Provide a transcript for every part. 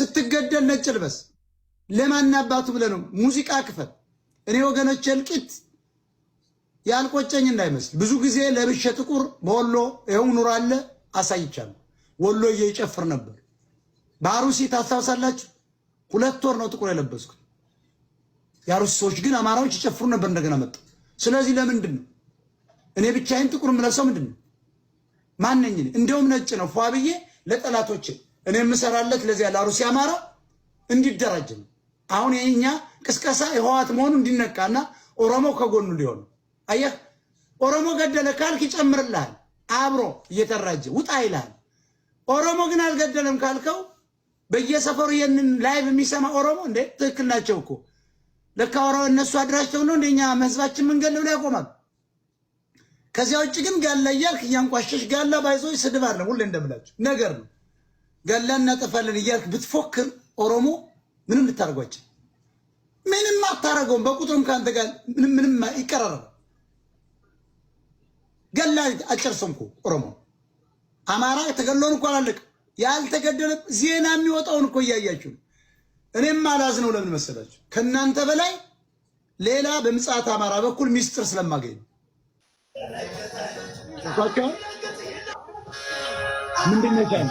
ስትገደል ነጭ ልበስ ለማን አባቱ ብለህ ነው ሙዚቃ ክፈል። እኔ ወገኖች እልቂት ያልቆጨኝ እንዳይመስል ብዙ ጊዜ ለብሼ ጥቁር በወሎ ይኸው ኑሮ አለ አሳይቻለሁ። ወሎ እየጨፍር ነበር በአሩሲ ታስታውሳላችሁ። 2 ወር ነው ጥቁር የለበስኩት። የአሩሲ ሰዎች ግን አማራዎች ይጨፍሩ ነበር እንደገና መጣ። ስለዚህ ለምንድን ነው እኔ ብቻዬን ጥቁር የምለብሰው? ምንድን ነው ማንነኝ? እንደውም ነጭ ነው ፏብዬ ለጠላቶች እኔ የምሰራለት ለዚያ ለአሩሲ አማራ እንዲደራጅ ነው። አሁን የኛ ቅስቀሳ የህዋት መሆኑ እንዲነቃና ኦሮሞ ከጎኑ ሊሆን አየህ። ኦሮሞ ገደለ ካልክ ይጨምርልሃል አብሮ እየተራጀ ውጣ ይላል። ኦሮሞ ግን አልገደለም ካልከው በየሰፈሩ ይሄንን ላይቭ የሚሰማ ኦሮሞ እንዴ ትክክል ናቸው እኮ ለካ ኦሮሞ እነሱ አድራጅተው ነው እንደኛ ህዝባችን መንገድ ላይ ያቆማል። ከዚያ ውጭ ግን ጋላ እያልክ እያንቋሸሽ ጋላ ባይዞይ ስድብ አይደለም ሁሌ እንደምላችሁ ነገር ነው። ጋላ እናጠፋለን እያልክ ብትፎክር ኦሮሞ ምንም ልታረጋቸው ምንም አታረገውም። በቁጥሩም ካንተ ጋር ምንም ይቀራረብ ገላ አጨርሰምኩ ኦሮሞ አማራ ተገሎን እንኳን አለቅ ያልተገደለ ዜና የሚወጣውን እኮ እያያችሁ እኔም አላዝነው ለምን መሰላችሁ? ከናንተ በላይ ሌላ በምጽአት አማራ በኩል ሚስጥር ስለማገኝ ተፋካ ምንድነው ታን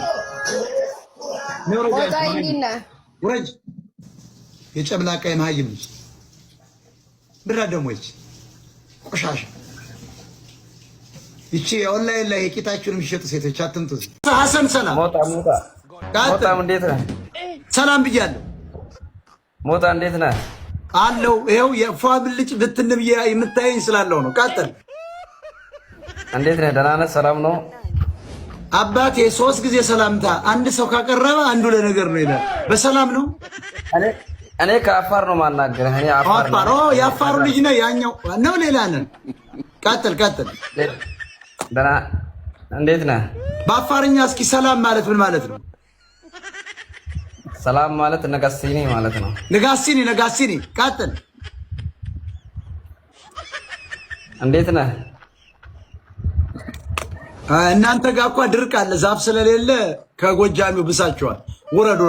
ወረጅ የጨብላቃ የማይም ብራ ደሞች ቆሻሻ ይቺ ኦንላይን ላይ ቂጣችሁን የሚሸጡ ሴቶች አትምጡ። ሐሰን ሰላም ሞጣ እንዴት ነህ? ሰላም ብያለሁ። ሞጣ እንዴት ነህ? አለው ይሄው የፋብልጭ ብትንብ የምታየኝ ስላለው ነው። ቀጥል። እንዴት ነህ? ደህና ነህ? ሰላም ነው አባቴ። 3 ጊዜ ሰላምታ አንድ ሰው ካቀረበ አንዱ ለነገር ነው ይላል። በሰላም ነው። እኔ ከአፋር ነው ማናገርህ። እኔ አፋር ነው። የአፋሩ ልጅ ነው ያኛው ነው ሌላ ነን። ቀጥል። ደህና እንዴት ነህ? በአፋርኛ እስኪ ሰላም ማለት ምን ማለት ነው? ሰላም ማለት ነጋሲኒ ማለት ነው። ነጋሲኒ። ቀጥል። እንዴት ነህ? እናንተ ጋር እኮ ድርቅ አለ ዛፍ ስለሌለ ከጎጃሚው ብሳችኋል። ውረድ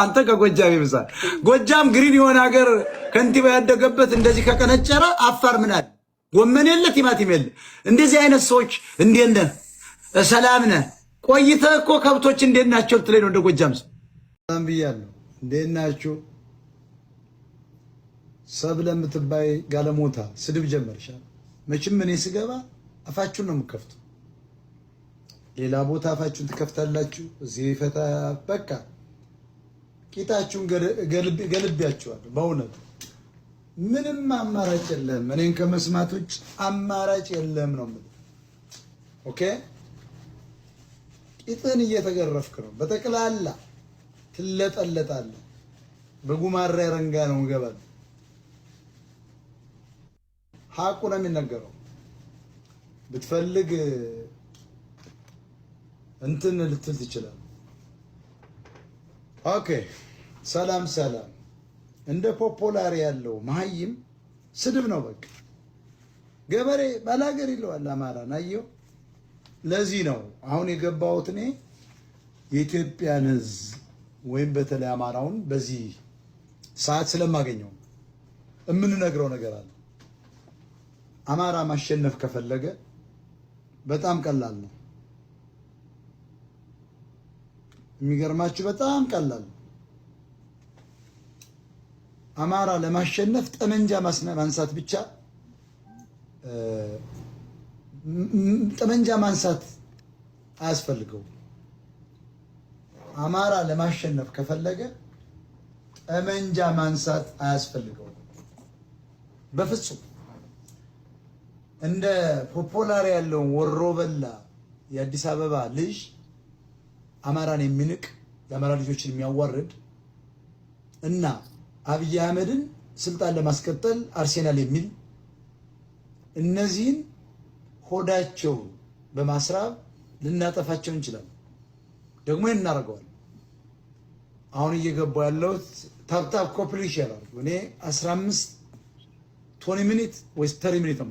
አንተ ከጎጃሚ ብሳ። ጎጃም ግሪን የሆነ ሀገር ከንቲባ ያደገበት እንደዚህ ከቀነጨረ አፋር ምን አለ? ጎመን የለ ቲማቲም የለ። እንደዚህ አይነት ሰዎች እንዴት ነህ? ሰላም ነህ? ቆይተህ እኮ ከብቶች እንዴት ናቸው ትለኝ ነው እንደ ጎጃም ሰው። ሰላም ብያለሁ። እንዴት ናችሁ? ሰብለ የምትባይ ጋለሞታ ስድብ ጀመርሻል። መቼም እኔ ስገባ አፋችሁን ነው የምከፍቱ። ሌላ ቦታ አፋችሁን ትከፍታላችሁ። እዚህ ፈታ በቃ ቂጣችሁን ገልቤያችኋለሁ። በእውነት ምንም አማራጭ የለም። እኔን ከመስማት ውጭ አማራጭ የለም ነው የምልህ። ኦኬ ቂጥን እየተገረፍክ ነው። በጠቅላላ ትለጠለጣለህ። በጉማሬ ረንጋ ነው ገባል። ሐቁ ነው የሚነገረው። ብትፈልግ እንትን ልትል ትችላለህ። ኦኬ ሰላም እንደ ፖፖላር ያለው መሀይም ስድብ ነው። በቃ ገበሬ ባላገር ይለዋል አማራን። አየው። ለዚህ ነው አሁን የገባሁት እኔ የኢትዮጵያን ሕዝብ ወይም በተለይ አማራውን በዚህ ሰዓት ስለማገኘው የምንነግረው ነገር አለ። አማራ ማሸነፍ ከፈለገ በጣም ቀላል ነው። የሚገርማችሁ በጣም ቀላል ነው። አማራ ለማሸነፍ ጠመንጃ ማንሳት ብቻ ጠመንጃ ማንሳት አያስፈልገውም። አማራ ለማሸነፍ ከፈለገ ጠመንጃ ማንሳት አያስፈልገውም በፍጹም። እንደ ፖፖላር ያለውን ወሮበላ የአዲስ አበባ ልጅ አማራን የሚንቅ የአማራ ልጆችን የሚያዋርድ እና አብይ አህመድን ስልጣን ለማስቀጠል አርሴናል የሚል እነዚህን ሆዳቸው በማስራብ ልናጠፋቸው እንችላለን። ደግሞ እናደርገዋለን። አሁን እየገባው ያለሁት ታፕታፕ ኮፕሊ ይሻላል። እኔ 15 20 ሚኒት ወይስ 30 ሚኒት ነው።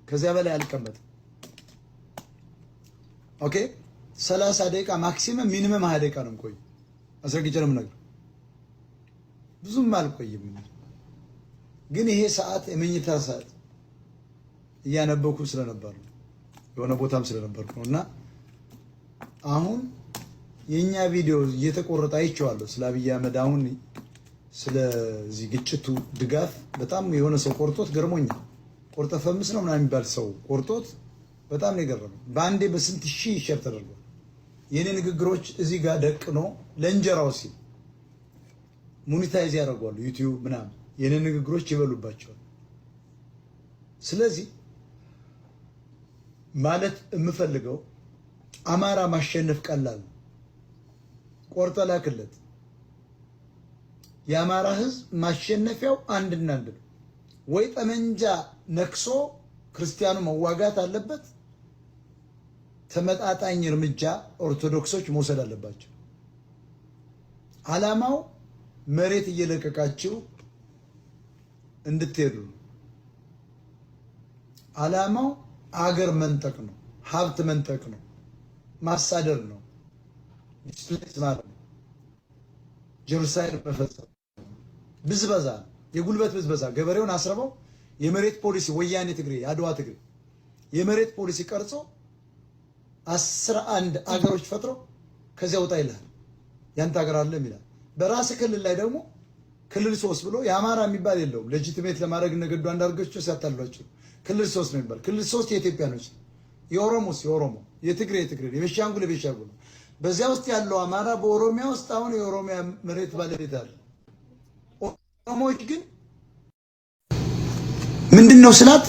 ከዚያ በላይ አልቀመጥም። ኦኬ 30 ደቂቃ ማክሲመም ሚኒመም 20 ደቂቃ ነው የምቆየው። አስረግጬ ነው የምነግርህ። ብዙም አልቆይም፣ ግን ይሄ ሰዓት የመኝታ ሰዓት እያነበኩ ስለነበር የሆነ ቦታም ስለነበርኩ ነውና አሁን የኛ ቪዲዮ እየተቆረጠ አይቼዋለሁ። ስለ አብይ አህመድ አሁን ስለዚህ ግጭቱ ድጋፍ በጣም የሆነ ሰው ቆርጦት ገርሞኛል። ቆርጠ ፈምስ ነው ምናምን የሚባል ሰው ቆርጦት በጣም ነው የገረመው። በአንዴ በስንት ሺህ ሼር ተደርጓል። የኔ ንግግሮች እዚህ ጋር ደቅኖ ለእንጀራው ሲል ሞኔታይዝ ያደርጓሉ ዩቲዩብ ምናምን የኔ ንግግሮች ይበሉባቸዋል። ስለዚህ ማለት የምፈልገው አማራ ማሸነፍ ቀላል ነው። ቆርጠ ላክለት። የአማራ ህዝብ ማሸነፊያው አንድና አንድ ነው። ወይ ጠመንጃ ነክሶ ክርስቲያኑ መዋጋት አለበት፣ ተመጣጣኝ እርምጃ ኦርቶዶክሶች መውሰድ አለባቸው። ዓላማው መሬት እየለቀቃችሁ እንድትሄዱ ነው። ዓላማው አገር መንጠቅ ነው፣ ሀብት መንጠቅ ነው፣ ማሳደር ነው፣ ዲስፕሌስ ማለት ነው፣ ጄኖሳይድ መፈጸም፣ ብዝበዛ፣ የጉልበት ብዝበዛ። ገበሬውን አስረበው የመሬት ፖሊሲ ወያኔ ትግሬ አድዋ ትግሬ የመሬት ፖሊሲ ቀርጾ 11 አገሮች ፈጥሮ ከዚያ ወጣ ይላል። ያንተ ሀገር አለ ይላል። በራስ ክልል ላይ ደግሞ ክልል 3 ብሎ የአማራ የሚባል የለውም። ሌጂቲሜት ለማድረግ ነገዱ አንዳርጋቸው ሲያታሏቸው ክልል 3 ነው የሚባል። ክልል 3 የኢትዮጵያኖች፣ የኦሮሞስ የኦሮሞ፣ የትግሬ የትግሬ፣ የቤንሻንጉል የቤንሻንጉል። በዚያ ውስጥ ያለው አማራ በኦሮሚያ ውስጥ አሁን የኦሮሚያ መሬት ባለቤት አለ። ኦሮሞዎች ግን ምንድነው ስላት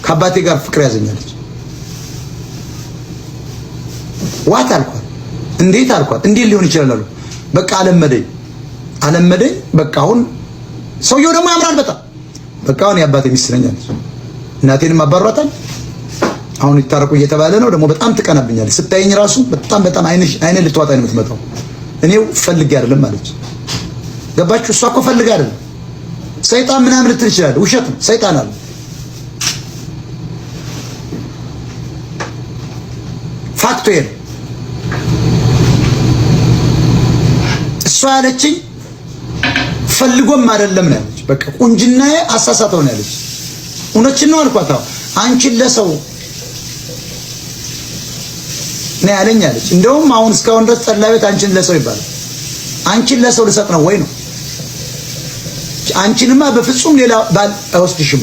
ከአባቴ ጋር ፍቅር ያዘኛለች። ዋት አልኳት። እንዴት አልኳት። እንዴት ሊሆን ይችላል አሉ። በቃ አለመደኝ። በቃ አሁን ሰውየው ደግሞ ያምራል በጣም። በቃ አሁን የአባቴ ሚስት ነኝ አለች። እናቴንም አባሯታል። አሁን ይታረቁ እየተባለ ነው። ደግሞ በጣም ትቀናብኛለች። ስታየኝ ራሱ በጣም አይኔ ልትዋጣ ነው የምትመጣው። እኔው ፈልጌ አይደለም አለች። ገባችሁ? እሷ እኮ ፈልጌ አይደለም። ሰይጣን ምናምን ልትል ይችላል። ውሸት ነው። ሰይጣን አለ። ፋክቶ ይሄ እሷ ያለችኝ ፈልጎም አይደለም ነው ያለች። በቃ ቁንጅናዬ አሳሳተው ነው ያለች። እውነችን ነው አልኳት። አንቺን ለሰው ነው ያለኝ አለች። እንደውም አሁን እስካሁን ድረስ ጠላ ቤት አንቺን ለሰው ይባላል። አንቺን ለሰው ልሰጥ ነው ወይ ነው? አንቺንማ በፍጹም ሌላ ባል አይወስድሽም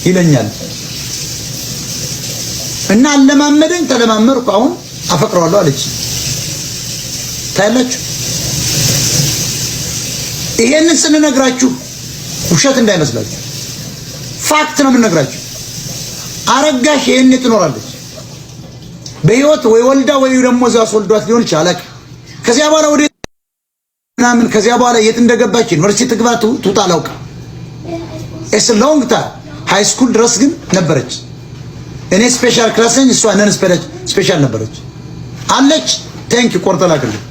ይለኛል። እና አለማመደኝ፣ ተለማመርኩ። አሁን አፈቅረዋለሁ አለች። ታያላችሁ። ይሄንን ስንነግራችሁ ውሸት እንዳይመስላችሁ፣ ፋክት ነው የምንነግራችሁ። አረጋሽ ይሄን ትኖራለች በህይወት ወይ ወልዳ ወይ ደግሞ እዛው አስወልዷት ሊሆን ይችላል። ከዚያ በኋላ ወደ ምናምን ከዚያ በኋላ የት እንደገባች ዩኒቨርሲቲ ትግባ ትውጣ አላውቅም። እስ ሎንግ ታይም ሃይ ስኩል ድረስ ግን ነበረች። እኔ ስፔሻል ክላስ ነኝ፣ እሷ ነን ስፔሻል ነበረች አለች። ቴንክ ዩ ቆርጠ ላክልኝ።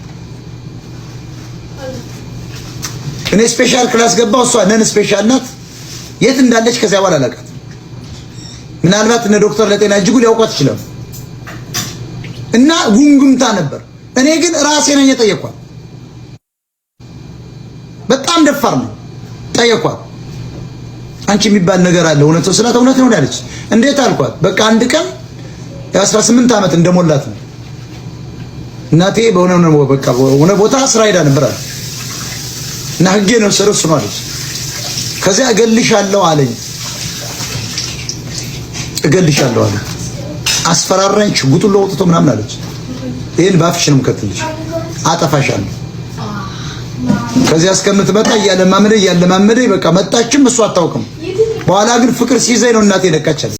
እኔ ስፔሻል ክላስ ገባው፣ እሷ ነን ስፔሻል ናት። የት እንዳለች ከዚያ በኋላ አላውቃትም። ምናልባት እነ ዶክተር ለጤና እጅጉ ሊያውቋት ይችላል። እና ጉምጉምታ ነበር። እኔ ግን ራሴ ነኝ የጠየኳት። በጣም ደፋር ነው። ጠየኳት። አንቺ የሚባል ነገር አለ እውነት ነው ስላት እውነት ነው ያለች። እንዴት አልኳት። በቃ አንድ ቀን የ18 ዓመት እንደሞላት ነው እናቴ በሆነ ቦታ ስራ ሄዳ ነበር አለ እና ህጌ ነው ሰርስ ነው አለች። ከዚያ እገልሻለሁ አለኝ። እገልሻለሁ አለ። አስፈራራኝ። ሽጉጡን ለውጥቶ ምናምን አለች። ይሄን ባፍሽ ነው የምከትልሽ፣ አጠፋሻለሁ። ከዚያ እስከምትመጣ እያለማመደኝ በቃ መጣችም። እሱ አታውቅም። በኋላ ግን ፍቅር ሲይዘኝ ነው እናቴ ነቃቻለች።